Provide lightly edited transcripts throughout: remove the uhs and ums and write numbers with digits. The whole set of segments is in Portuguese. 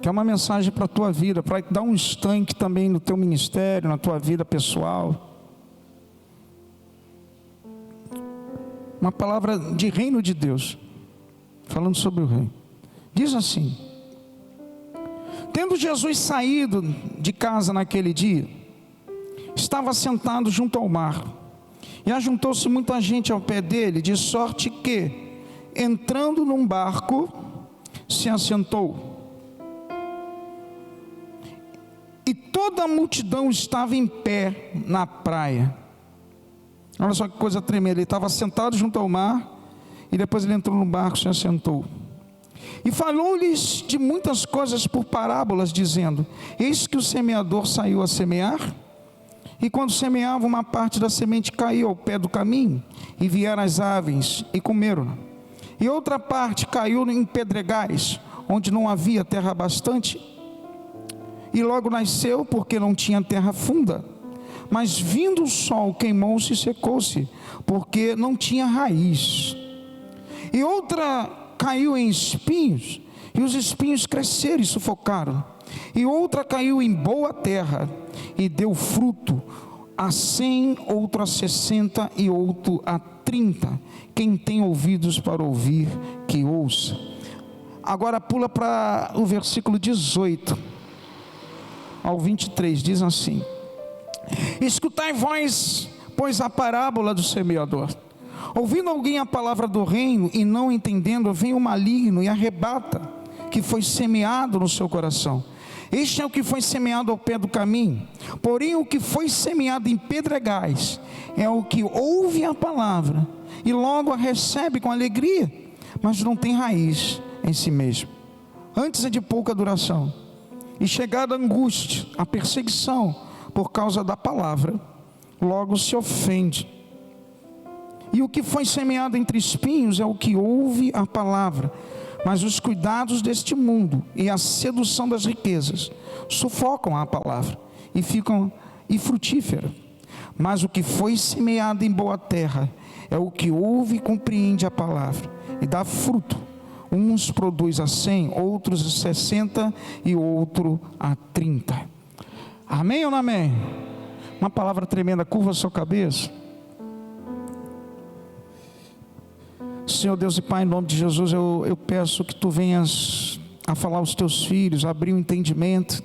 que é uma mensagem para a tua vida, para dar um estanque também no teu ministério, na tua vida pessoal. Uma palavra de reino de Deus, falando sobre o reino. Diz assim: tendo Jesus saído de casa naquele dia, estava sentado junto ao mar, e ajuntou-se muita gente ao pé dele, de sorte que, entrando num barco, se assentou. E toda a multidão estava em pé na praia. Olha só que coisa tremenda, ele estava sentado junto ao mar, e depois ele entrou no barco e se assentou. E falou-lhes de muitas coisas por parábolas, dizendo: eis que o semeador saiu a semear, e quando semeava, uma parte da semente caiu ao pé do caminho, e vieram as aves e comeram. E outra parte caiu em pedregais, onde não havia terra bastante, e logo nasceu, porque não tinha terra funda. Mas vindo o sol, queimou-se e secou-se, porque não tinha raiz. E outra caiu em espinhos, e os espinhos cresceram e sufocaram. E outra caiu em boa terra, e deu fruto, a 100, outro a 60 e outro a 30. Quem tem ouvidos para ouvir, que ouça. Agora pula para o versículo 18 ao 23, diz assim: escutai vós, pois, a parábola do semeador. Ouvindo alguém a palavra do reino e não entendendo, vem o maligno e arrebata que foi semeado no seu coração. Este é o que foi semeado ao pé do caminho. Porém o que foi semeado em pedregais é o que ouve a palavra e logo a recebe com alegria, mas não tem raiz em si mesmo. Antes é de pouca duração, e chegada a angústia, a perseguição por causa da palavra, logo se ofende. E o que foi semeado entre espinhos é o que ouve a palavra, mas os cuidados deste mundo e a sedução das riquezas sufocam a palavra e ficam infrutífera. Mas o que foi semeado em boa terra é o que ouve e compreende a palavra e dá fruto. Uns produz a 100, outros a 60 e outro a 30. Amém ou não amém? Uma palavra tremenda. Curva a sua cabeça. Senhor Deus e Pai, em nome de Jesus, eu peço que Tu venhas a falar aos Teus filhos, a abrir o entendimento,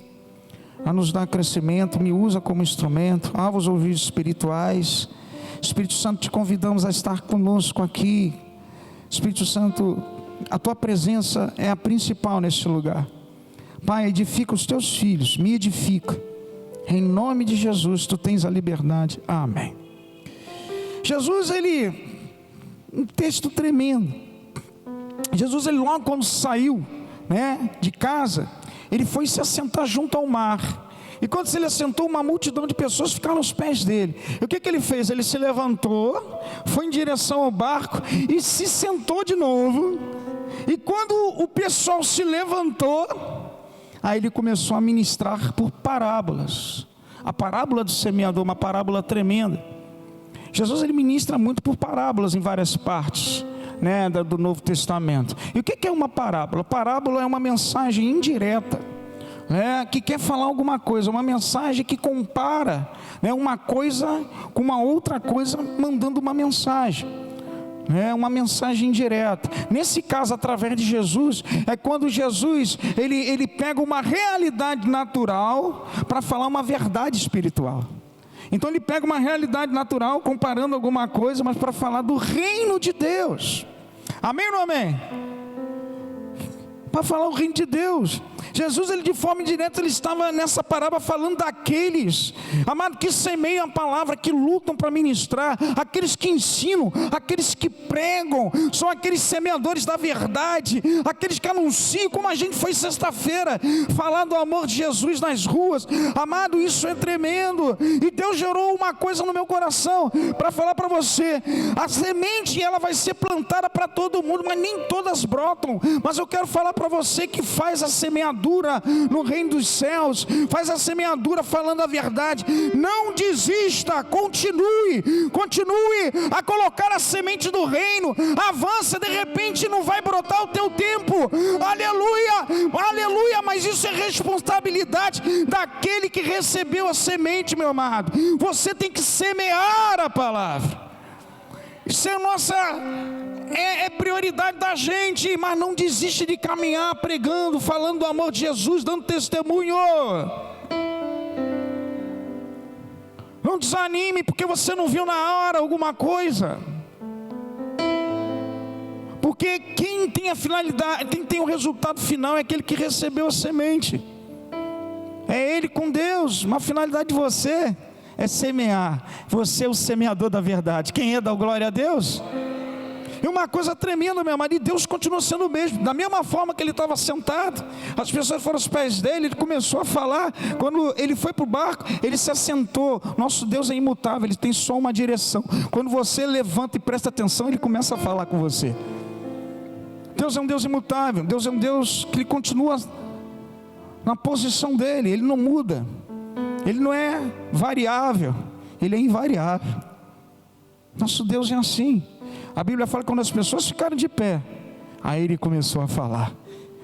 a nos dar crescimento. Me usa como instrumento, abra os ouvidos espirituais. Espírito Santo, te convidamos a estar conosco aqui. Espírito Santo, a Tua presença é a principal neste lugar. Pai, edifica os Teus filhos, me edifica. Em nome de Jesus, Tu tens a liberdade. Amém. Jesus, um texto tremendo. Jesus, logo quando saiu, de casa, ele foi se assentar junto ao mar. E quando ele assentou, uma multidão de pessoas ficaram aos pés dele. E o que ele fez? Ele se levantou, foi em direção ao barco e se sentou de novo. E quando o pessoal se levantou, aí ele começou a ministrar por parábolas. A parábola do semeador, uma parábola tremenda. Jesus, ele ministra muito por parábolas em várias partes, do Novo Testamento. E o que é uma parábola? Parábola é uma mensagem indireta, que quer falar alguma coisa, uma mensagem que compara, uma coisa com uma outra coisa, mandando uma mensagem. Uma mensagem indireta. Nesse caso, através de Jesus, é quando Jesus ele pega uma realidade natural para falar uma verdade espiritual. Então ele pega uma realidade natural, comparando alguma coisa, mas para falar do reino de Deus. Amém ou não amém? Para falar o reino de Deus. Jesus, ele de forma indireta, ele estava nessa parábola falando daqueles, amado, que semeiam a palavra, que lutam para ministrar, aqueles que ensinam, aqueles que pregam, são aqueles semeadores da verdade, aqueles que anunciam, como a gente foi sexta-feira, falar do amor de Jesus nas ruas. Amado, isso é tremendo, e Deus gerou uma coisa no meu coração, para falar para você, a semente ela vai ser plantada para todo mundo, mas nem todas brotam, mas eu quero falar para para você que faz a semeadura no reino dos céus, faz a semeadura falando a verdade, não desista, continue a colocar a semente do reino, avança, de repente não vai brotar o teu tempo, aleluia, mas isso é responsabilidade daquele que recebeu a semente, meu amado. Você tem que semear a palavra. Isso é prioridade da gente, mas não desiste de caminhar pregando, falando do amor de Jesus, dando testemunho. Não desanime porque você não viu na hora alguma coisa, porque quem tem a finalidade, quem tem o resultado final é aquele que recebeu a semente, é ele com Deus. Uma finalidade de você é semear, você é o semeador da verdade. Quem é, dá glória a Deus. E uma coisa tremenda, meu amado, e Deus continua sendo o mesmo. Da mesma forma que ele estava sentado, as pessoas foram aos pés dele, ele começou a falar. Quando ele foi para o barco, ele se assentou. Nosso Deus é imutável, ele tem só uma direção. Quando você levanta e presta atenção, ele começa a falar com você. Deus é um Deus imutável, Deus é um Deus que ele continua na posição dele, ele não muda, ele não é variável, ele é invariável. Nosso Deus é assim. A Bíblia fala que quando as pessoas ficaram de pé, aí ele começou a falar.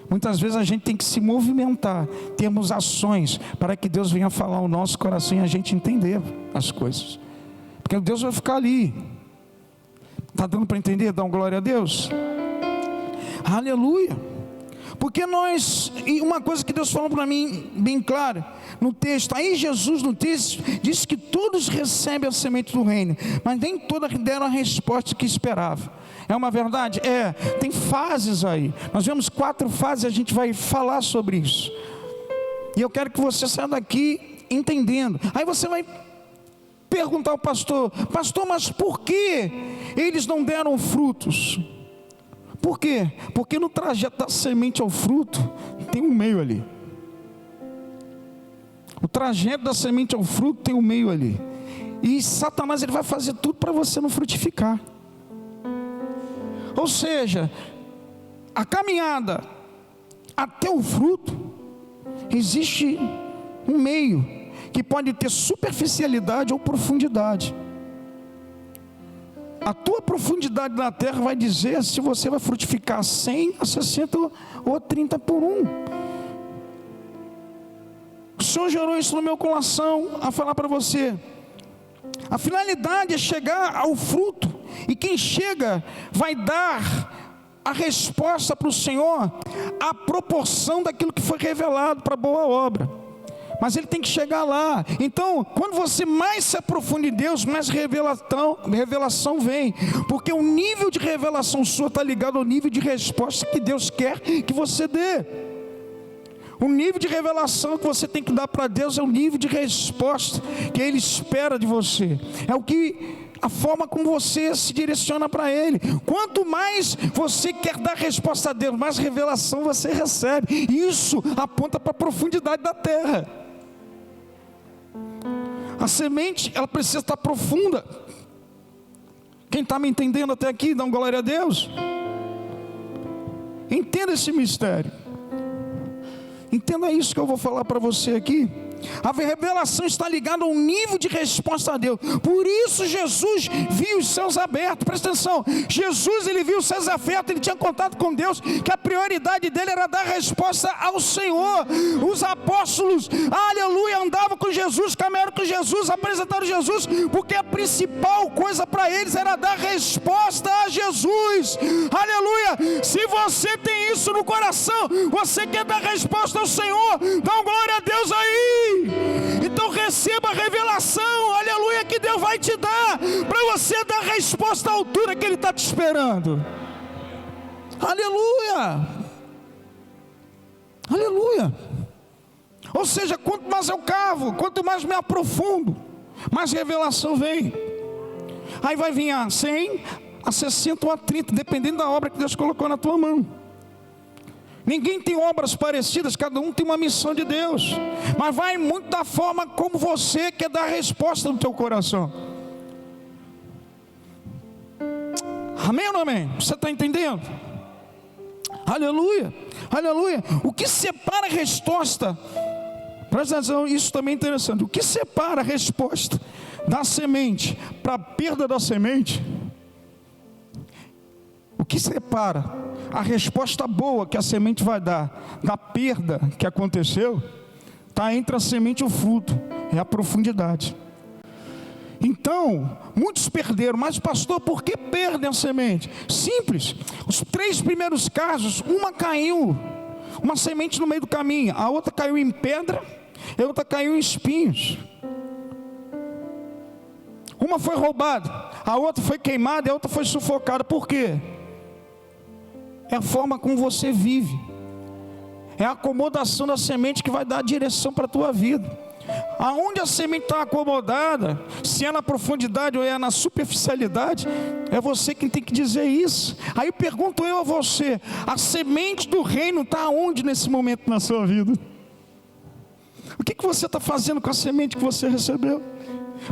Muitas vezes a gente tem que se movimentar, temos ações para que Deus venha falar ao nosso coração e a gente entender as coisas, porque Deus vai ficar ali. Está dando para entender? Dá uma glória a Deus. Aleluia. Porque e uma coisa que Deus falou para mim bem clara no texto, aí Jesus no texto disse que todos recebem a semente do reino, mas nem todos deram a resposta que esperavam. É uma verdade? É, tem fases aí, nós vemos 4 fases, a gente vai falar sobre isso, e eu quero que você saia daqui entendendo. Aí você vai perguntar ao pastor, mas por que eles não deram frutos? Por quê? Porque no trajeto da semente ao fruto tem um meio ali. O trajeto da semente ao fruto tem um meio ali. E Satanás ele vai fazer tudo para você não frutificar. Ou seja, a caminhada até o fruto, existe um meio que pode ter superficialidade ou profundidade. A tua profundidade na terra vai dizer se você vai frutificar 100, a 60 ou 30 por 1. O Senhor gerou isso no meu coração a falar para você. A finalidade é chegar ao fruto, e quem chega vai dar a resposta para o Senhor, a proporção daquilo que foi revelado para a boa obra. Mas ele tem que chegar lá. Então, quando você mais se aprofunda em Deus, mais revelação vem. Porque o nível de revelação sua está ligado ao nível de resposta que Deus quer que você dê. O nível de revelação que você tem que dar para Deus é o nível de resposta que Ele espera de você. A forma como você se direciona para Ele. Quanto mais você quer dar resposta a Deus, mais revelação você recebe. Isso aponta para a profundidade da terra. A semente, ela precisa estar profunda. Quem está me entendendo até aqui, dá uma glória a Deus. Entenda esse mistério. Entenda isso que eu vou falar para você aqui. A revelação está ligada ao nível de resposta a Deus. Por isso Jesus viu os céus abertos. Presta atenção, Jesus ele viu os céus abertos. Ele tinha contato com Deus, que a prioridade dele era dar resposta ao Senhor. Os apóstolos, aleluia, andavam com Jesus, caminharam com Jesus, apresentaram Jesus, porque a principal coisa para eles era dar resposta a Jesus. Aleluia. Se você tem isso no coração, você quer dar resposta ao Senhor, dá uma glória a Deus aí. Então receba a revelação, aleluia, que Deus vai te dar, para você dar a resposta à altura que Ele está te esperando. Aleluia, aleluia. Ou seja, quanto mais eu cavo, quanto mais me aprofundo, mais revelação vem. Aí vai vir a 100, a 60 ou a 30, dependendo da obra que Deus colocou na tua mão. Ninguém tem obras parecidas, cada um tem uma missão de Deus, mas vai muito da forma como você quer dar a resposta no teu coração. Amém ou não amém? Você está entendendo? Aleluia, aleluia. O que separa a resposta, presta atenção, isso também é interessante. O que separa a resposta da semente para a perda da semente? O que separa a resposta boa que a semente vai dar da perda que aconteceu, está entre a semente e o fruto, é a profundidade. Então, muitos perderam, mas pastor, por que perdem a semente? Simples, os 3 primeiros casos, uma caiu, uma semente no meio do caminho, a outra caiu em pedra, a outra caiu em espinhos. Uma foi roubada, a outra foi queimada e a outra foi sufocada. Por quê? É a forma como você vive, é a acomodação da semente que vai dar a direção para a tua vida. Aonde a semente está acomodada, se é na profundidade ou é na superficialidade, é você quem tem que dizer isso. Aí pergunto eu a você, a semente do reino está aonde nesse momento na sua vida? O que você está fazendo com a semente que você recebeu?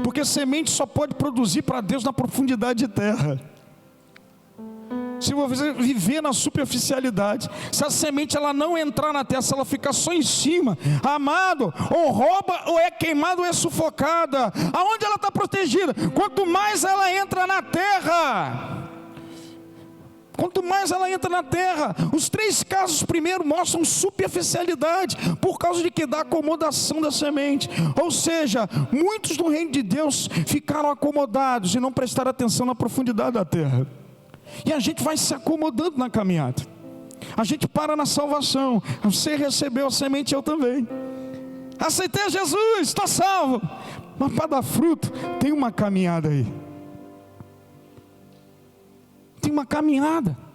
Porque semente só pode produzir para Deus na profundidade de terra. Se você viver na superficialidade, se a semente ela não entrar na terra, se ela ficar só em cima, amado, ou rouba, ou é queimada, ou é sufocada. Aonde ela está protegida? Quanto mais ela entra na terra, quanto mais ela entra na terra. Os 3 casos primeiro mostram superficialidade, por causa de que? Da acomodação da semente. Ou seja, muitos do reino de Deus ficaram acomodados e não prestaram atenção na profundidade da terra. E a gente vai se acomodando na caminhada. A gente para na salvação. Você recebeu a semente, eu também. Aceitei a Jesus, está salvo. Mas para dar fruto, tem uma caminhada aí. Tem uma caminhada.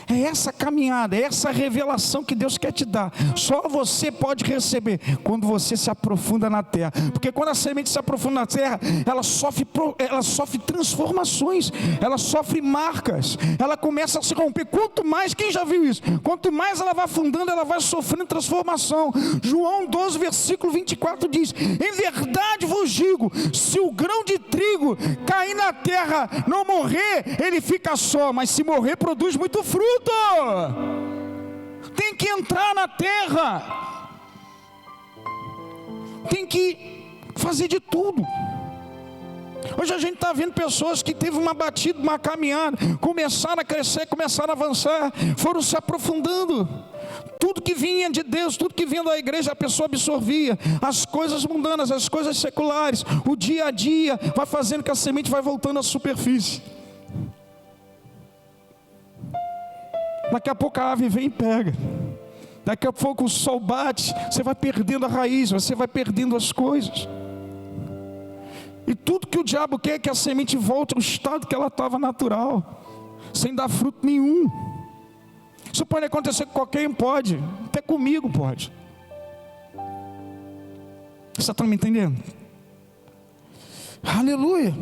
É essa caminhada, é essa revelação que Deus quer te dar. Só você pode receber quando você se aprofunda na terra. Porque quando a semente se aprofunda na terra, ela sofre transformações, ela sofre marcas, ela começa a se romper. Quanto mais, quem já viu isso? Quanto mais ela vai afundando, ela vai sofrendo transformação. João 12, versículo 24 diz: em verdade vos digo, se o grão de trigo cair na terra, não morrer, ele fica só, mas se morrer, produz muito fruto. Tem que entrar na terra, tem que fazer de tudo. Hoje a gente está vendo pessoas que teve uma batida, uma caminhada, começaram a crescer, começaram a avançar, foram se aprofundando. Tudo que vinha de Deus, tudo que vinha da igreja, a pessoa absorvia. As coisas mundanas, as coisas seculares, o dia a dia vai fazendo que a semente vai voltando à superfície. Daqui a pouco a ave vem e pega. Daqui a pouco o sol bate, você vai perdendo a raiz, você vai perdendo as coisas. E tudo que o diabo quer é que a semente volte ao estado que ela estava natural, sem dar fruto nenhum. Isso pode acontecer com qualquer um, pode, até comigo pode. Você está me entendendo? Aleluia.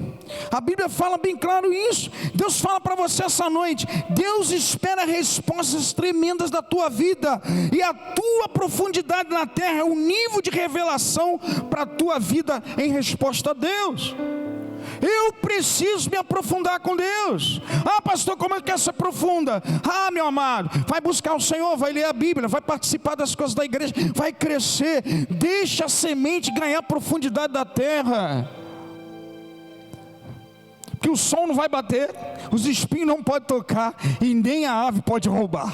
A Bíblia fala bem claro isso. Deus fala para você essa noite: Deus espera respostas tremendas da tua vida, e a tua profundidade na terra é o nível de revelação para a tua vida em resposta a Deus. Eu preciso me aprofundar com Deus. Ah, pastor, como é que se aprofunda? Ah, meu amado, vai buscar o Senhor, vai ler a Bíblia, vai participar das coisas da igreja, vai crescer. Deixa a semente ganhar a profundidade da terra, que o sol não vai bater, os espinhos não podem tocar, e nem a ave pode roubar.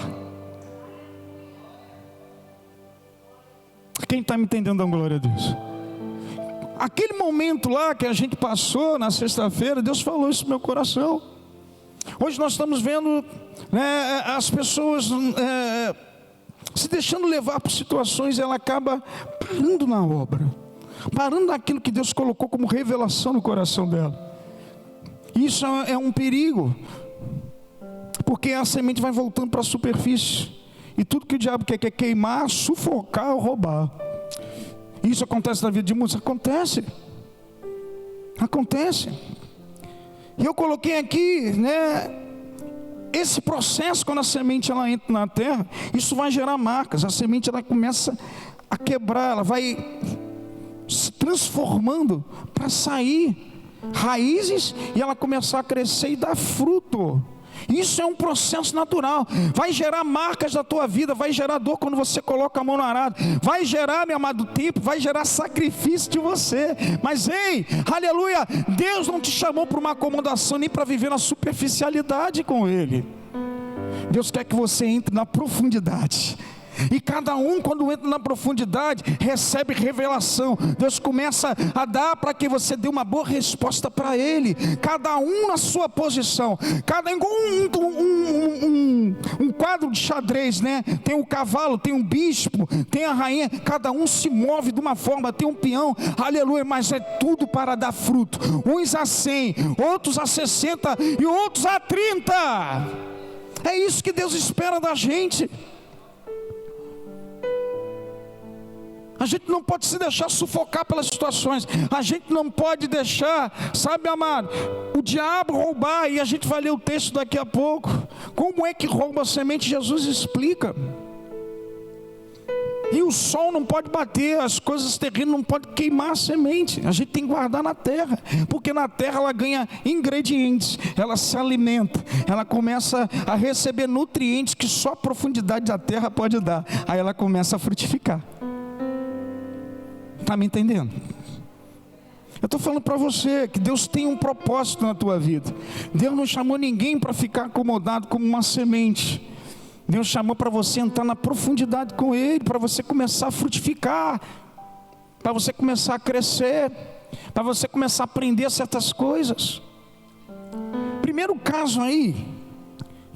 Quem está me entendendo, dá glória a Deus. Aquele momento lá que a gente passou na sexta-feira, Deus falou isso no meu coração. Hoje nós estamos vendo as pessoas se deixando levar por situações, ela acaba parando na obra, parando naquilo que Deus colocou como revelação no coração dela. Isso é um perigo, porque a semente vai voltando para a superfície, e tudo que o diabo quer é queimar, sufocar ou roubar. Isso acontece na vida de muitos? Acontece. E eu coloquei aqui, esse processo, quando a semente ela entra na terra, isso vai gerar marcas. A semente ela começa a quebrar, ela vai se transformando para sair raízes, e ela começar a crescer e dar fruto. Isso é um processo natural. Vai gerar marcas da tua vida, vai gerar dor quando você coloca a mão no arado, vai gerar, meu amado, tempo, vai gerar sacrifício de você. Mas ei, aleluia, Deus não te chamou para uma acomodação, nem para viver na superficialidade com Ele. Deus quer que você entre na profundidade. E cada um, quando entra na profundidade, recebe revelação. Deus começa a dar para que você dê uma boa resposta para Ele. Cada um na sua posição. Cada um quadro de xadrez, né? Tem o cavalo, tem um bispo, tem a rainha. Cada um se move de uma forma, tem um peão. Aleluia, mas é tudo para dar fruto. Uns a 100, outros a 60 e outros a 30. É isso que Deus espera da gente. A gente não pode se deixar sufocar pelas situações. A gente não pode deixar, sabe, amado, o diabo roubar. E a gente vai ler o texto daqui a pouco. Como é que rouba a semente? Jesus explica. E o sol não pode bater, as coisas terrenas não podem queimar a semente. A gente tem que guardar na terra, porque na terra ela ganha ingredientes, ela se alimenta, ela começa a receber nutrientes que só a profundidade da terra pode dar. Aí ela começa a frutificar. Está me entendendo? Eu estou falando para você que Deus tem um propósito na tua vida. Deus não chamou ninguém para ficar acomodado como uma semente. Deus chamou para você entrar na profundidade com Ele, para você começar a frutificar, para você começar a crescer, para você começar a aprender certas coisas. Primeiro caso aí,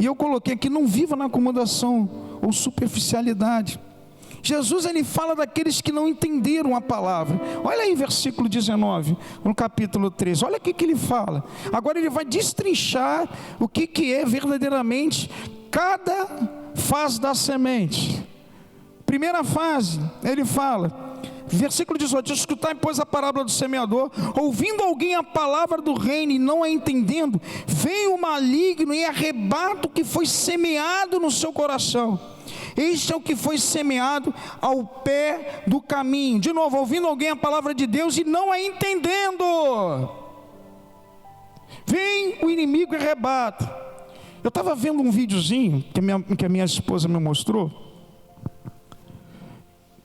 e eu coloquei aqui, não viva na acomodação ou superficialidade. Jesus, ele fala daqueles que não entenderam a palavra. Olha aí versículo 19, no capítulo 13. Olha o que ele fala. Agora ele vai destrinchar o que é verdadeiramente cada fase da semente. Primeira fase, ele fala, versículo 18: escutai, pois, a parábola do semeador. Ouvindo alguém a palavra do reino e não a entendendo, vem o maligno e arrebata o que foi semeado no seu coração. Este é o que foi semeado ao pé do caminho. De novo, ouvindo alguém a palavra de Deus e não a entendendo, vem o inimigo e arrebata. Eu estava vendo um videozinho que a minha esposa me mostrou.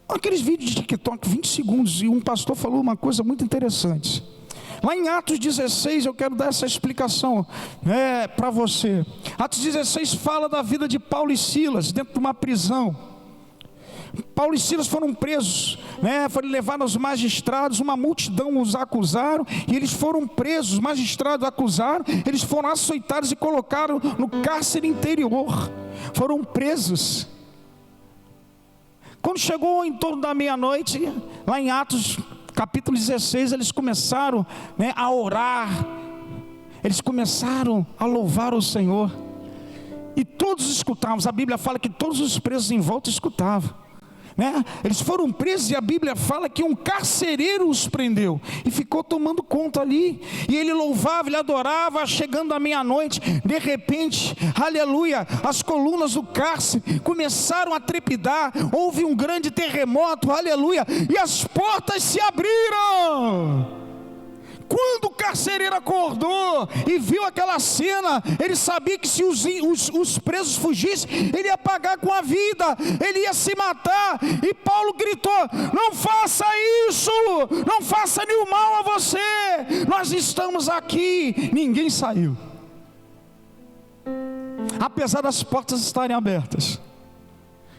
Aqueles vídeos de TikTok, 20 segundos, e um pastor falou uma coisa muito interessante. Lá em Atos 16, eu quero dar essa explicação para você. Atos 16 fala da vida de Paulo e Silas dentro de uma prisão. Paulo e Silas foram presos, foram levados aos magistrados, uma multidão os acusaram, e eles foram presos, os magistrados acusaram, eles foram açoitados e colocaram no cárcere interior, foram presos. Quando chegou em torno da meia-noite, lá em Atos capítulo 16, eles começaram a orar, eles começaram a louvar o Senhor, e todos escutavam. A Bíblia fala que todos os presos em volta escutavam. Eles foram presos e a Bíblia fala que um carcereiro os prendeu e ficou tomando conta ali, e ele louvava, ele adorava. Chegando à meia-noite, de repente, aleluia, as colunas do cárcere começaram a trepidar, houve um grande terremoto, aleluia, e as portas se abriram. Quando o carcereiro acordou e viu aquela cena, ele sabia que se os presos fugissem, ele ia pagar com a vida, ele ia se matar. E Paulo gritou: não faça isso, não faça nenhum mal a você, nós estamos aqui. Ninguém saiu, apesar das portas estarem abertas,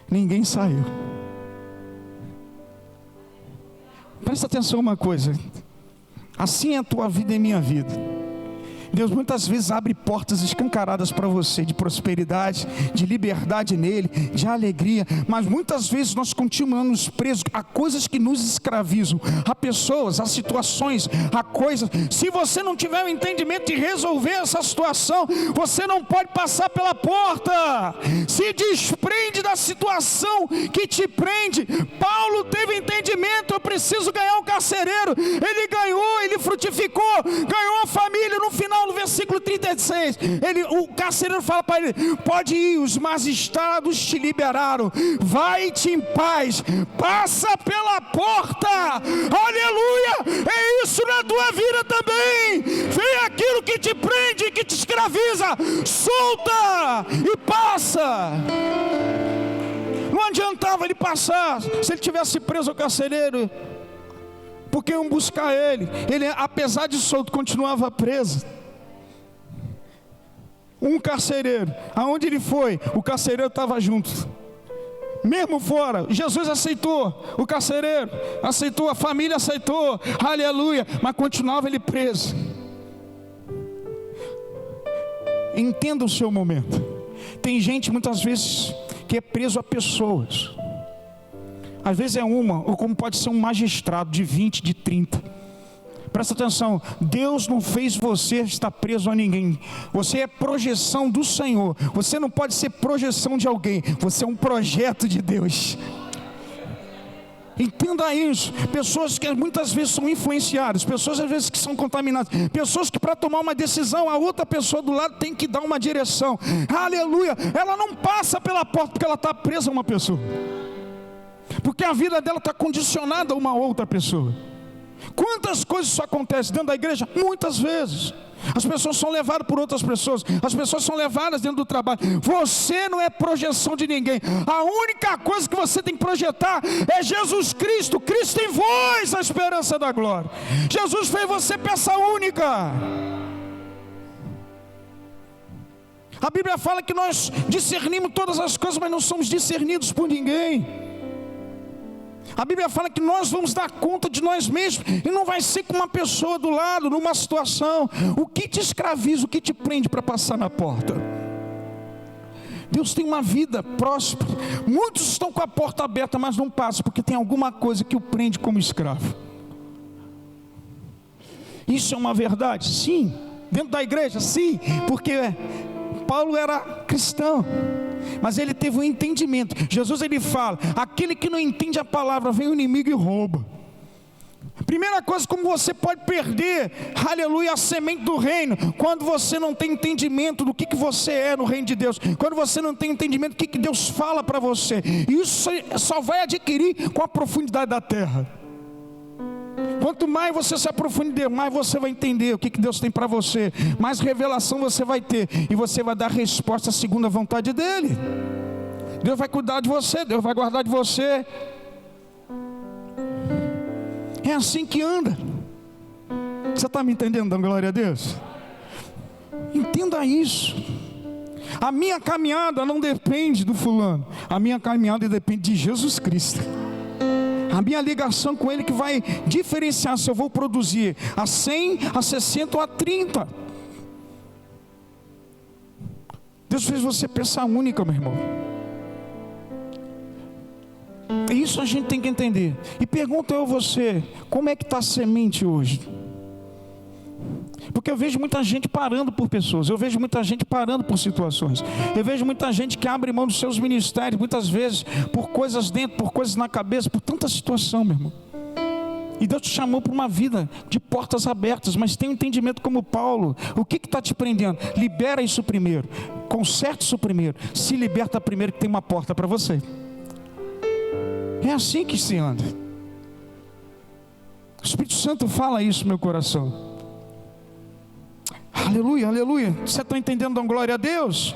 ninguém saiu. Presta atenção uma coisa, assim é a tua vida e minha vida. Deus muitas vezes abre portas escancaradas para você, de prosperidade, de liberdade nele, de alegria, mas muitas vezes nós continuamos presos a coisas que nos escravizam, a pessoas, a situações, a coisas. Se você não tiver o entendimento de resolver essa situação, você não pode passar pela porta. Se desprende da situação que te prende. Paulo teve entendimento: eu preciso ganhar o carcereiro. Ele ganhou, ele frutificou, ganhou a família. No final, no versículo 35, 16, o carcereiro fala para ele: pode ir, os magistrados te liberaram, vai-te em paz, passa pela porta. Aleluia! É isso na tua vida também. Vem aquilo que te prende, que te escraviza, solta e passa. Não adiantava ele passar se ele tivesse preso ao carcereiro, porque iam buscar ele. Ele, apesar de solto, continuava preso. Um carcereiro, aonde ele foi, o carcereiro estava junto. Mesmo fora, Jesus aceitou o carcereiro, aceitou, a família aceitou, aleluia, mas continuava ele preso. Entenda o seu momento. Tem gente muitas vezes que é preso a pessoas. Às vezes é uma, ou como pode ser um magistrado de 20, de 30. Presta atenção, Deus não fez você estar preso a ninguém. Você é projeção do Senhor. Você não pode ser projeção de alguém. Você é um projeto de Deus. Entenda isso. Pessoas que muitas vezes são influenciadas, pessoas às vezes que são contaminadas, pessoas que para tomar uma decisão, a outra pessoa do lado tem que dar uma direção. Aleluia. Ela não passa pela porta porque ela está presa a uma pessoa, porque a vida dela está condicionada a uma outra pessoa. Quantas coisas isso acontece dentro da igreja? Muitas vezes as pessoas são levadas por outras pessoas, as pessoas são levadas dentro do trabalho. Você não é projeção de ninguém. A única coisa que você tem que projetar é Jesus Cristo. Cristo em vós, a esperança da glória. Jesus fez você peça única. A Bíblia fala que nós discernimos todas as coisas, mas não somos discernidos por ninguém. A Bíblia fala que nós vamos dar conta de nós mesmos, e não vai ser com uma pessoa do lado, numa situação. O que te escraviza, o que te prende para passar na porta? Deus tem uma vida próspera. Muitos estão com a porta aberta, mas não passam, porque tem alguma coisa que o prende como escravo. Isso é uma verdade? Sim. Dentro da igreja? Sim, porque Paulo era cristão, mas ele teve um entendimento. Jesus ele fala: aquele que não entende a palavra, vem o inimigo e rouba. Primeira coisa, como você pode perder, aleluia, a semente do reino, quando você não tem entendimento do que você é no reino de Deus, quando você não tem entendimento do que Deus fala para você. Isso só vai adquirir com a profundidade da terra. Quanto mais você se aprofundar, mais você vai entender o que Deus tem para você, mais revelação você vai ter, e você vai dar resposta segundo a vontade dEle. Deus vai cuidar de você, Deus vai guardar de você. É assim que anda. Você está me entendendo, dando glória a Deus? Entenda isso. A minha caminhada não depende do fulano, a minha caminhada depende de Jesus Cristo. A minha ligação com Ele que vai diferenciar se eu vou produzir a 100, a 60 ou a 30. Deus fez você peça única, meu irmão. Isso a gente tem que entender. E pergunto eu a você, como é que está a semente hoje? Porque eu vejo muita gente parando por pessoas, eu vejo muita gente parando por situações, eu vejo muita gente que abre mão dos seus ministérios, muitas vezes por coisas dentro, por coisas na cabeça, por tanta situação, meu irmão. E Deus te chamou para uma vida de portas abertas, mas tem um entendimento como Paulo. O que está te prendendo? Libera isso primeiro, conserta isso primeiro, se liberta primeiro, que tem uma porta para você. É assim que se anda. O Espírito Santo fala isso no meu coração. Aleluia, aleluia. Você está entendendo? Dão glória a Deus.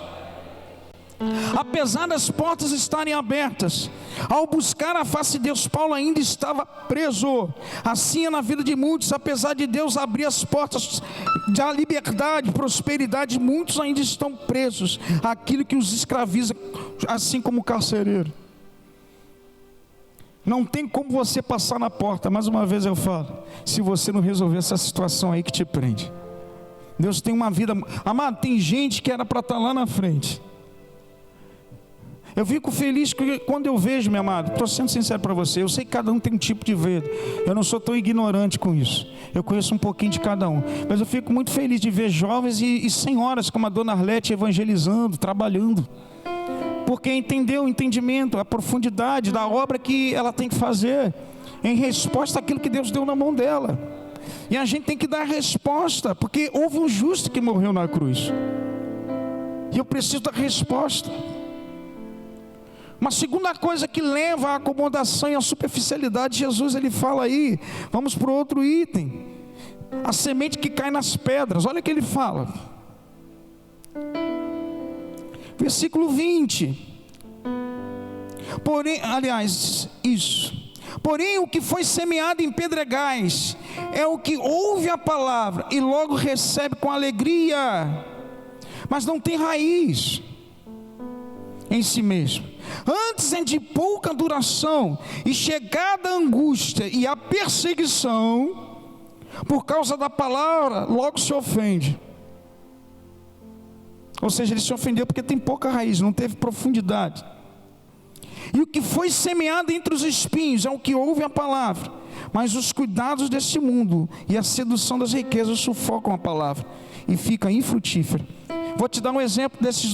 Apesar das portas estarem abertas, ao buscar a face de Deus, Paulo ainda estava preso. Assim é na vida de muitos. Apesar de Deus abrir as portas da liberdade, prosperidade, muitos ainda estão presos àquilo que os escraviza, assim como o carcereiro. Não tem como você passar na porta. Mais uma vez eu falo, se você não resolver essa situação aí que te prende. Deus tem uma vida, amado, tem gente que era para estar lá na frente. Eu fico feliz quando eu vejo, meu amado, estou sendo sincero para você, eu sei que cada um tem um tipo de vida, eu não sou tão ignorante com isso, eu conheço um pouquinho de cada um, mas eu fico muito feliz de ver jovens e senhoras como a dona Arlete evangelizando, trabalhando, porque entendeu o entendimento, a profundidade da obra que ela tem que fazer, em resposta àquilo que Deus deu na mão dela. E a gente tem que dar a resposta, porque houve um justo que morreu na cruz. E eu preciso da resposta. Uma segunda coisa que leva à acomodação e à superficialidade, Jesus ele fala aí, vamos para o outro item, a semente que cai nas pedras. Olha o que ele fala, versículo 20, porém, aliás, isso, porém o que foi semeado em pedregais, é o que ouve a palavra, e logo recebe com alegria, mas não tem raiz em si mesmo. Antes é de pouca duração, e chegada a angústia e a perseguição, por causa da palavra, logo se ofende. Ou seja, ele se ofendeu porque tem pouca raiz, não teve profundidade. E o que foi semeado entre os espinhos é o que ouve a palavra, mas os cuidados desse mundo e a sedução das riquezas sufocam a palavra e fica infrutífera. Vou te dar um exemplo desses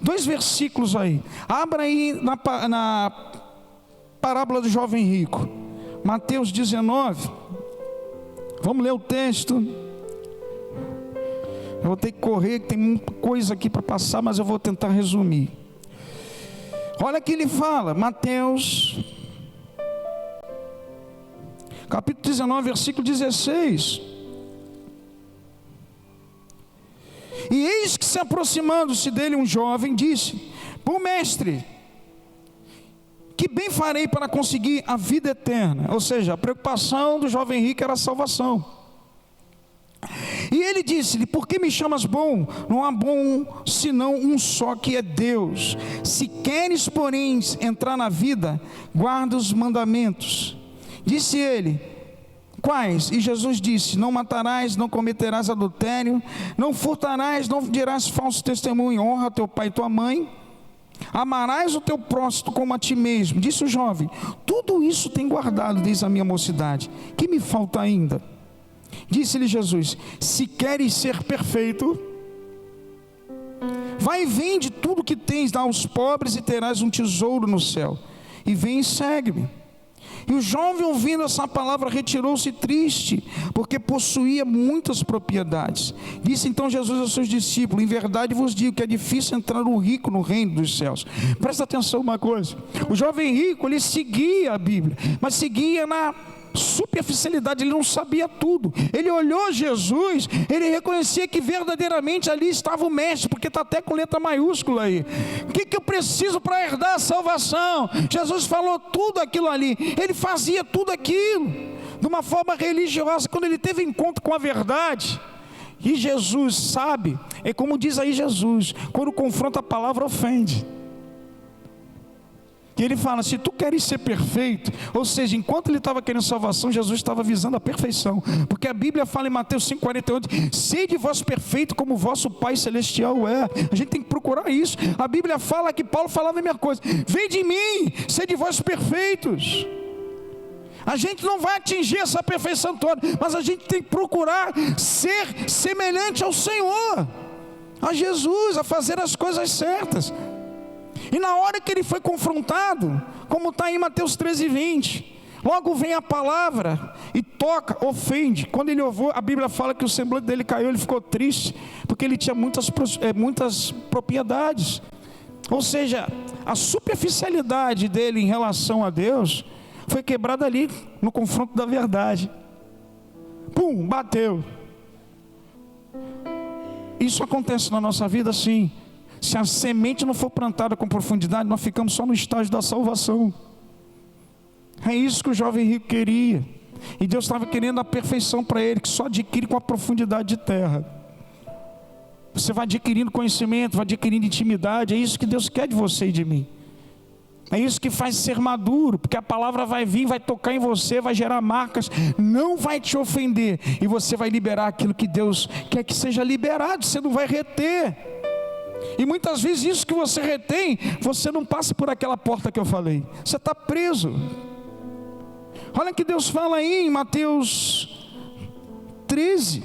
dois versículos aí. Abra aí na parábola do jovem rico, Mateus 19. Vamos ler o texto. Eu vou ter que correr, que tem muita coisa aqui para passar, mas eu vou tentar resumir. Olha que ele fala, Mateus capítulo 19, versículo 16. E eis que se aproximando-se dele um jovem, disse: bom mestre, que bem farei para conseguir a vida eterna? Ou seja, a preocupação do jovem rico era a salvação. E ele disse-lhe: por que me chamas bom? Não há bom senão um só, que é Deus. Se queres, porém, entrar na vida, guarda os mandamentos. Disse ele: quais? E Jesus disse: não matarás, não cometerás adultério, não furtarás, não dirás falso testemunho, honra teu pai e tua mãe, amarás o teu próximo como a ti mesmo. Disse o jovem: tudo isso tenho guardado desde a minha mocidade, que me falta ainda? Disse-lhe Jesus: se queres ser perfeito, vai e vende tudo que tens, dá aos pobres e terás um tesouro no céu, e vem e segue-me. E o jovem, ouvindo essa palavra, retirou-se triste, porque possuía muitas propriedades. Disse então Jesus aos seus discípulos: em verdade vos digo que é difícil entrar o rico no reino dos céus. Presta atenção uma coisa, o jovem rico, ele seguia a Bíblia, mas seguia na superficialidade, ele não sabia tudo. Ele olhou Jesus, ele reconhecia que verdadeiramente ali estava o mestre, porque está até com letra maiúscula aí. O que eu preciso para herdar a salvação? Jesus falou tudo aquilo ali, ele fazia tudo aquilo de uma forma religiosa. Quando ele teve encontro com a verdade, e Jesus sabe, é como diz aí Jesus, quando confronta a palavra, ofende. E ele fala: se tu queres ser perfeito, ou seja, enquanto ele estava querendo salvação, Jesus estava visando a perfeição, porque a Bíblia fala em Mateus 5,48: sede vós perfeito como vosso Pai Celestial é. A gente tem que procurar isso. A Bíblia fala que Paulo falava a mesma coisa: vem de mim, sede vós perfeitos. A gente não vai atingir essa perfeição toda, mas a gente tem que procurar ser semelhante ao Senhor, a Jesus, a fazer as coisas certas. E na hora que ele foi confrontado, como está em Mateus 13:20, logo vem a palavra e toca, ofende. Quando ele ouviu, a Bíblia fala que o semblante dele caiu, ele ficou triste, porque ele tinha muitas propriedades. Ou seja, a superficialidade dele em relação a Deus foi quebrada ali no confronto da verdade. Pum, bateu. Isso acontece na nossa vida sim. Se a semente não for plantada com profundidade, nós ficamos só no estágio da salvação. É isso que o jovem rico queria. E Deus estava querendo a perfeição para ele, que só adquire com a profundidade de terra. Você vai adquirindo conhecimento, vai adquirindo intimidade. É isso que Deus quer de você e de mim. É isso que faz ser maduro, porque a palavra vai vir, vai tocar em você, vai gerar marcas, não vai te ofender, e você vai liberar aquilo que Deus quer que seja liberado. Você não vai reter. E muitas vezes isso que você retém, você não passa por aquela porta que eu falei, você está preso. Olha que Deus fala aí em Mateus 13,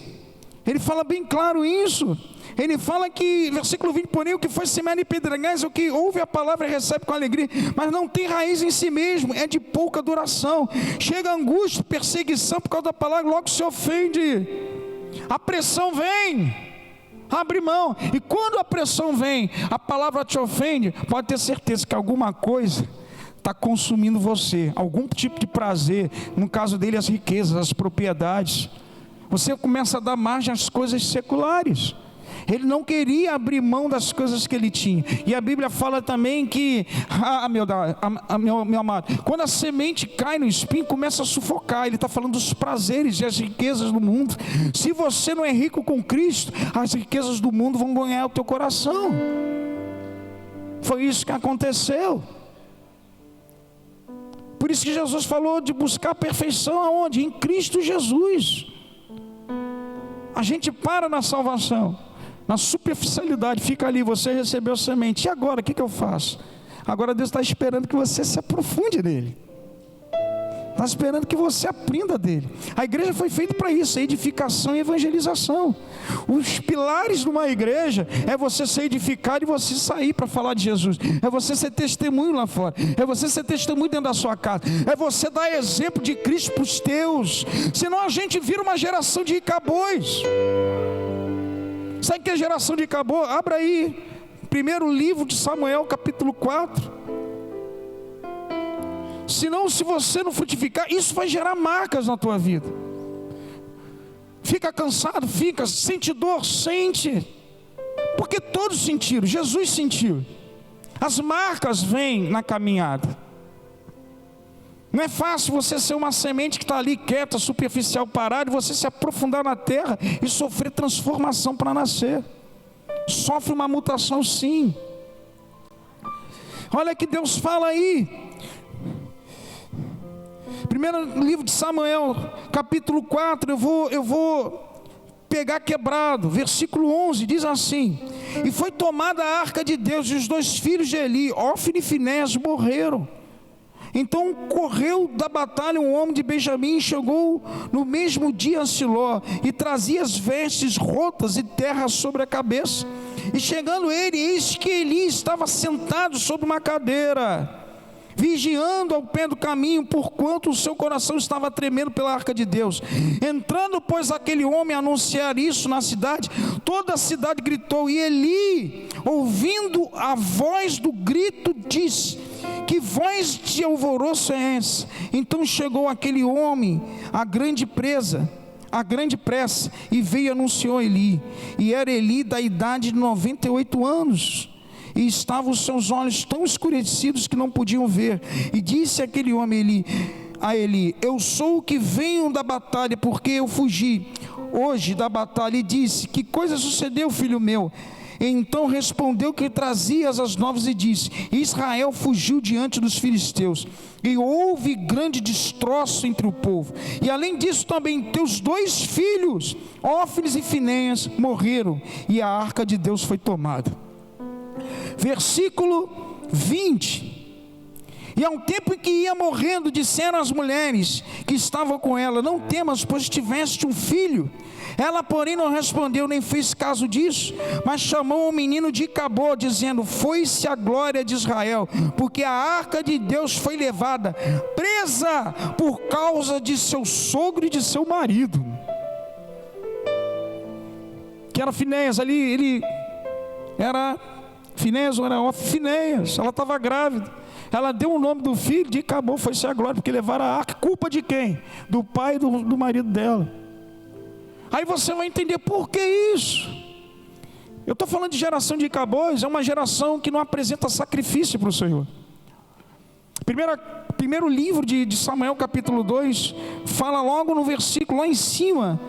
Ele fala bem claro isso. Ele fala que, versículo 20, porém o que foi semeado em pedregais, o que ouve a palavra e recebe com alegria, mas não tem raiz em si mesmo, é de pouca duração. Chega a angústia, perseguição por causa da palavra, logo se ofende. A pressão vem, abre mão. E quando a pressão vem, a palavra te ofende, pode ter certeza que alguma coisa está consumindo você, algum tipo de prazer, no caso dele as riquezas, as propriedades. Você começa a dar margem às coisas seculares. Ele não queria abrir mão das coisas que ele tinha. E a Bíblia fala também que, meu amado, quando a semente cai no espinho, começa a sufocar. Ele está falando dos prazeres e as riquezas do mundo. Se você não é rico com Cristo, as riquezas do mundo vão ganhar o teu coração. Foi isso que aconteceu. Por isso que Jesus falou de buscar a perfeição aonde? Em Cristo Jesus. A gente para na salvação, na superficialidade, fica ali, você recebeu a semente, e agora, o que eu faço? Agora Deus está esperando que você se aprofunde nele, está esperando que você aprenda dele. A igreja foi feita para isso, edificação e evangelização. Os pilares de uma igreja é você ser edificado e você sair para falar de Jesus, é você ser testemunho lá fora, é você ser testemunho dentro da sua casa, é você dar exemplo de Cristo para os teus. Senão a gente vira uma geração de Icabôs. Sabe o que é geração de Icabô? Abra aí, primeiro livro de Samuel, capítulo 4. Senão, se você não frutificar, isso vai gerar marcas na tua vida. Fica cansado, fica, sente dor, sente. Porque todos sentiram, Jesus sentiu. As marcas vêm na caminhada. Não é fácil você ser uma semente que está ali quieta, superficial, parada, e você se aprofundar na terra e sofrer transformação para nascer. Sofre uma mutação, sim. Olha que Deus fala aí. Primeiro livro de Samuel, capítulo 4, eu vou pegar quebrado, versículo 11, diz assim: e foi tomada a arca de Deus, e os 2 filhos de Eli, Ofni e Finéias, morreram. Então correu da batalha um homem de Benjamim, e chegou no mesmo dia a Siló, e trazia as vestes rotas e terra sobre a cabeça. E chegando ele, eis que Eli estava sentado sobre uma cadeira, vigiando ao pé do caminho, porquanto o seu coração estava tremendo pela arca de Deus. Entrando, pois, aquele homem a anunciar isso na cidade, toda a cidade gritou, e Eli, ouvindo a voz do grito, disse: que voz de alvoroço é essa? Então chegou aquele homem, a grande pressa, e veio e anunciou Eli. E era Eli da idade de 98 anos. E estavam os seus olhos tão escurecidos que não podiam ver. E disse aquele homem a Eli: eu sou o que venho da batalha, porque eu fugi hoje da batalha. E disse: que coisa sucedeu, filho meu? Então respondeu que trazias as novas e disse: Israel fugiu diante dos filisteus, e houve grande destroço entre o povo. E além disso também teus 2 filhos, Ofni e Finéias, morreram, e a arca de Deus foi tomada. Versículo 20. E ao tempo em que ia morrendo, disseram as mulheres que estavam com ela: não temas, pois tiveste um filho. Ela, porém, não respondeu, nem fez caso disso, mas chamou o menino de Icabô, dizendo: foi-se a glória de Israel, porque a arca de Deus foi levada, presa por causa de seu sogro e de seu marido. Que era Finéias ali, ele era Finéias ou era Finéias, ela estava grávida. Ela deu o nome do filho de Icabô, foi-se a glória, porque levaram a arca. Culpa de quem? Do pai e do marido dela. Aí você vai entender por que isso. Eu estou falando de geração de Icabôs, é uma geração que não apresenta sacrifício para o Senhor. Primeiro livro de Samuel, capítulo 2, fala logo no versículo lá em cima,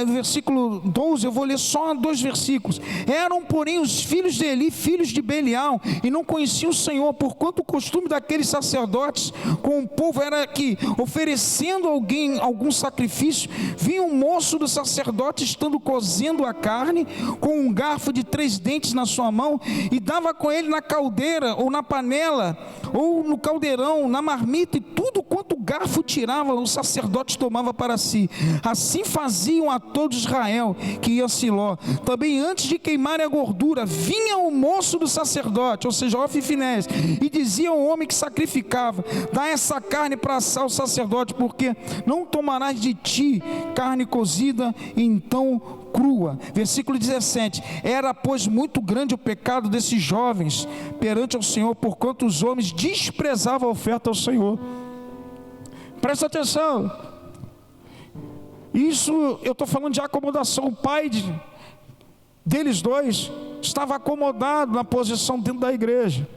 no versículo 12, eu vou ler só 2 versículos. Eram, porém, os filhos de Eli, filhos de Belial, e não conheciam o Senhor, porquanto o costume daqueles sacerdotes com o povo era que, oferecendo algum sacrifício, vinha um moço do sacerdote, estando cozendo a carne, com um garfo de 3 dentes na sua mão, e dava com ele na caldeira, ou na panela, ou no caldeirão, na marmita, e tudo quanto garfo tirava, o sacerdote tomava para si. Assim faziam a todo Israel que ia a Siló. Também antes de queimarem a gordura, vinha o moço do sacerdote, ou seja, Ofni e Finéias, e dizia ao homem que sacrificava: dá essa carne para assar o sacerdote, porque não tomarás de ti carne cozida, então crua. Versículo 17: era pois muito grande o pecado desses jovens perante ao Senhor, porquanto os homens desprezavam a oferta ao Senhor. Presta atenção, isso eu estou falando de acomodação. O pai deles dois estava acomodado na posição dentro da igreja.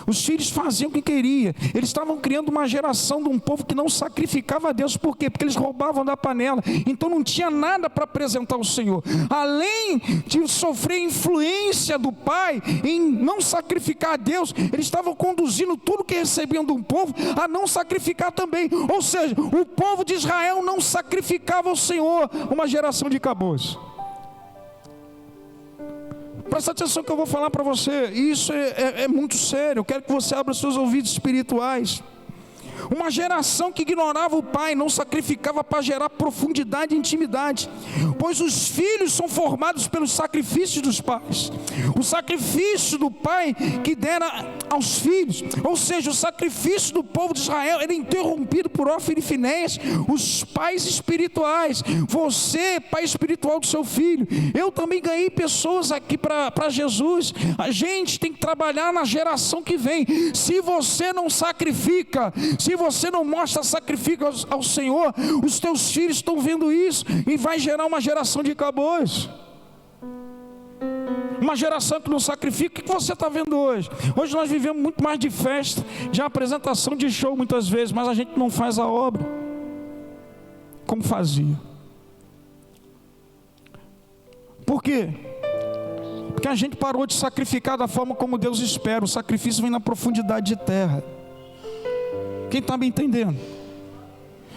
Os filhos faziam o que queriam. Eles estavam criando uma geração de um povo que não sacrificava a Deus. Por quê? Porque eles roubavam da panela. Então não tinha nada para apresentar ao Senhor. Além de sofrer influência do pai em não sacrificar a Deus, eles estavam conduzindo tudo que recebiam do povo a não sacrificar também. Ou seja, o povo de Israel não sacrificava ao Senhor. Uma geração de cabos. Presta atenção que eu vou falar para você. Isso é muito sério. Eu quero que você abra seus ouvidos espirituais. Uma geração que ignorava o pai, não sacrificava para gerar profundidade e intimidade, pois os filhos são formados pelos sacrifícios dos pais. O sacrifício do pai que dera aos filhos, ou seja, o sacrifício do povo de Israel era interrompido por Ofni e Finéias, os pais espirituais. Você, pai espiritual do seu filho. Eu também ganhei pessoas aqui para Jesus. A gente tem que trabalhar na geração que vem. Se você não sacrifica, se você não mostra sacrifício ao Senhor, os teus filhos estão vendo isso e vai gerar uma geração de cabos. Uma geração que não sacrifica. O que você está vendo hoje? Hoje nós vivemos muito mais de festa, de apresentação, de show muitas vezes, mas a gente não faz a obra como fazia. Por quê? Porque a gente parou de sacrificar da forma como Deus espera. O sacrifício vem na profundidade de terra. Quem está me entendendo?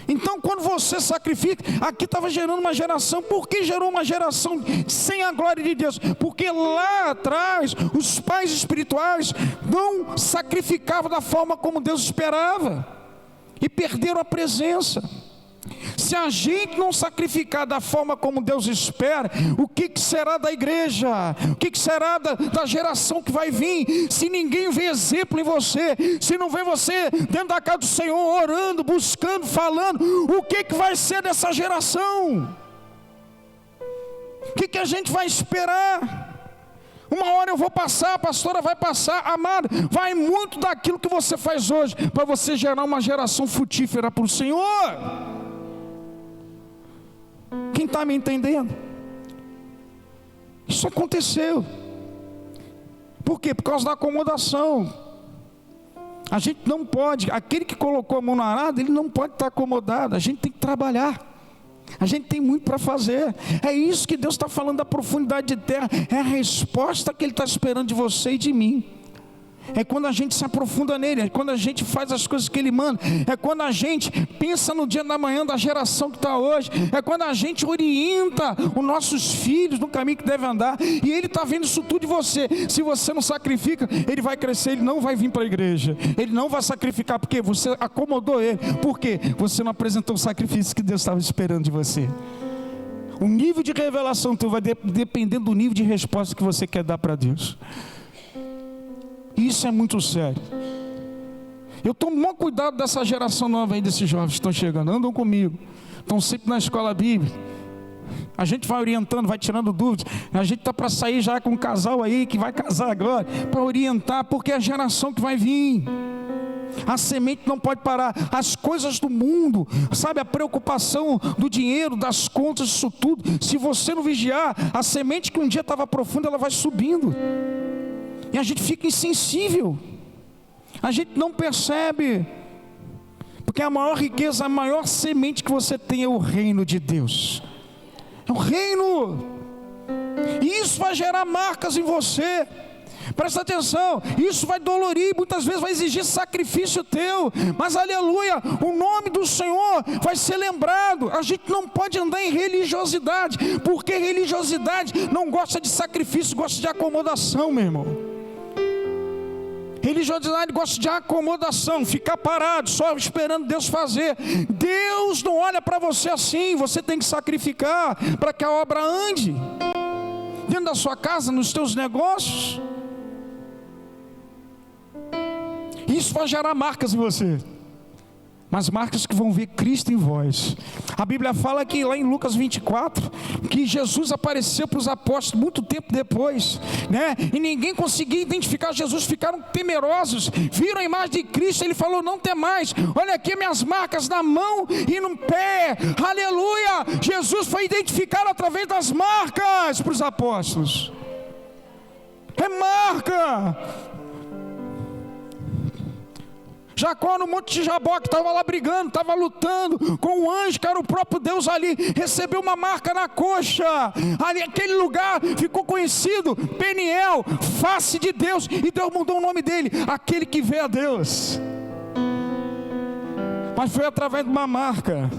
Então quando você sacrifica, aqui estava gerando uma geração. Por que gerou uma geração sem a glória de Deus? Porque lá atrás os pais espirituais não sacrificavam da forma como Deus esperava e perderam a presença. Se a gente não sacrificar da forma como Deus espera, o que será da igreja? O que será da geração que vai vir? Se ninguém vê exemplo em você, se não vê você dentro da casa do Senhor, orando, buscando, falando, o que vai ser dessa geração? O que a gente vai esperar? Uma hora eu vou passar, a pastora vai passar. Amado, vai muito daquilo que você faz hoje para você gerar uma geração frutífera para o Senhor. Quem está me entendendo? Isso aconteceu. Por quê? Por causa da acomodação. A gente não pode, aquele que colocou a mão no arado, ele não pode estar acomodado. A gente tem que trabalhar. A gente tem muito para fazer. É isso que Deus está falando da profundidade de terra. É a resposta que Ele está esperando de você e de mim. É quando a gente se aprofunda nele, é quando a gente faz as coisas que Ele manda, é quando a gente pensa no dia da manhã da geração que está hoje, é quando a gente orienta os nossos filhos no caminho que deve andar, e Ele está vendo isso tudo de você. Se você não sacrifica, ele vai crescer, ele não vai vir para a igreja, ele não vai sacrificar, porque você acomodou ele, porque você não apresentou o sacrifício que Deus estava esperando de você. O nível de revelação teu vai depender do nível de resposta que você quer dar para Deus. Isso é muito sério. Eu tomo muito cuidado dessa geração nova aí, desses jovens que estão chegando, andam comigo, estão sempre na escola bíblica. A gente vai orientando, vai tirando dúvidas. A gente está para sair já com um casal aí que vai casar agora, para orientar, porque é a geração que vai vir. A semente não pode parar. As coisas do mundo, sabe, a preocupação do dinheiro, das contas, isso tudo, se você não vigiar, a semente que um dia estava profunda, ela vai subindo. E a gente fica insensível. A gente não percebe. Porque a maior riqueza, a maior semente que você tem é o reino de Deus. É o reino. E isso vai gerar marcas em você. Presta atenção, isso vai dolorir, muitas vezes vai exigir sacrifício teu, mas aleluia, o nome do Senhor vai ser lembrado. A gente não pode andar em religiosidade, porque religiosidade não gosta de sacrifício, gosta de acomodação, meu irmão. Religiosidade gosta de acomodação, ficar parado, só esperando Deus fazer. Deus não olha para você assim. Você tem que sacrificar para que a obra ande. Dentro da sua casa, nos teus negócios. Isso vai gerar marcas em você. Mas marcas que vão ver Cristo em vós. A Bíblia fala que lá em Lucas 24, que Jesus apareceu para os apóstolos muito tempo depois, né? E ninguém conseguia identificar Jesus, ficaram temerosos, viram a imagem de Cristo. Ele falou: não temais, olha aqui minhas marcas na mão e no pé. Aleluia! Jesus foi identificado através das marcas para os apóstolos. É marca. Jacó no monte de Jaboque estava lá brigando, estava lutando com o anjo, que era o próprio Deus ali, recebeu uma marca na coxa, ali aquele lugar ficou conhecido, Peniel, face de Deus, e Deus mudou o nome dele, aquele que vê a Deus. Mas foi através de uma marca.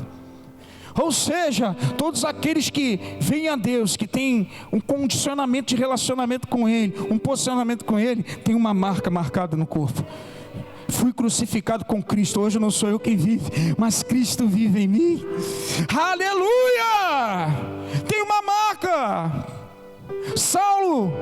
Ou seja, todos aqueles que veem a Deus, que têm um condicionamento de relacionamento com Ele, um posicionamento com Ele, tem uma marca marcada no corpo. Fui crucificado com Cristo, hoje não sou eu quem vive, mas Cristo vive em mim. Aleluia! Tem uma marca. Saulo,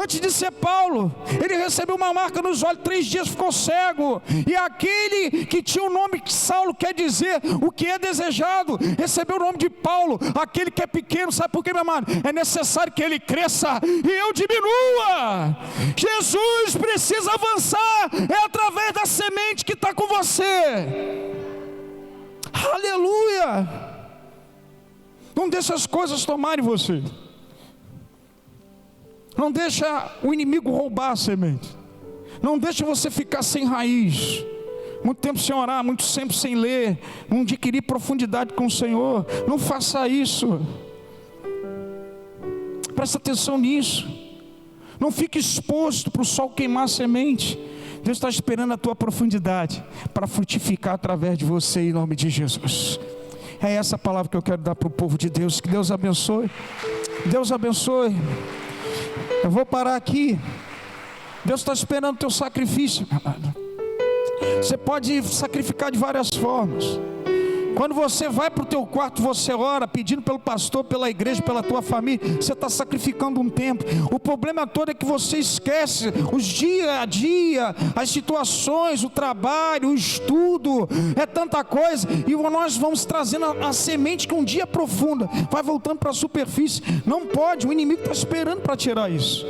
antes de ser Paulo, ele recebeu uma marca nos olhos, 3 dias ficou cego. E aquele que tinha o nome que Saulo quer dizer o que é desejado, recebeu o nome de Paulo, aquele que é pequeno. Sabe por quê, meu amado? É necessário que ele cresça e eu diminua. Jesus precisa avançar, é através da semente que está com você. Aleluia! Não deixe as coisas tomarem você. Não deixa o inimigo roubar a semente. Não deixa você ficar sem raiz. Muito tempo sem orar, muito tempo sem ler, não adquirir profundidade com o Senhor. Não faça isso. Presta atenção nisso. Não fique exposto para o sol queimar a semente. Deus está esperando a tua profundidade para frutificar através de você, em nome de Jesus. É essa palavra que eu quero dar para o povo de Deus. Que Deus abençoe. Deus abençoe. Eu vou parar aqui. Deus está esperando o teu sacrifício. Você pode sacrificar de várias formas. Quando você vai para o teu quarto, você ora, pedindo pelo pastor, pela igreja, pela tua família. Você está sacrificando um tempo. O problema todo é que você esquece os dia a dia, as situações, o trabalho, o estudo. É tanta coisa. E nós vamos trazendo a semente que um dia profunda vai voltando para a superfície. Não pode, o inimigo está esperando para tirar isso.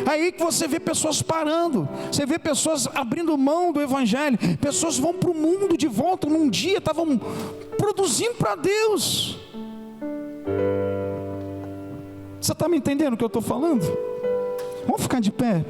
Aí que você vê pessoas parando, você vê pessoas abrindo mão do evangelho, pessoas vão para o mundo de volta. Num dia estavam produzindo para Deus. Você está me entendendo o que eu estou falando? Vamos ficar de pé.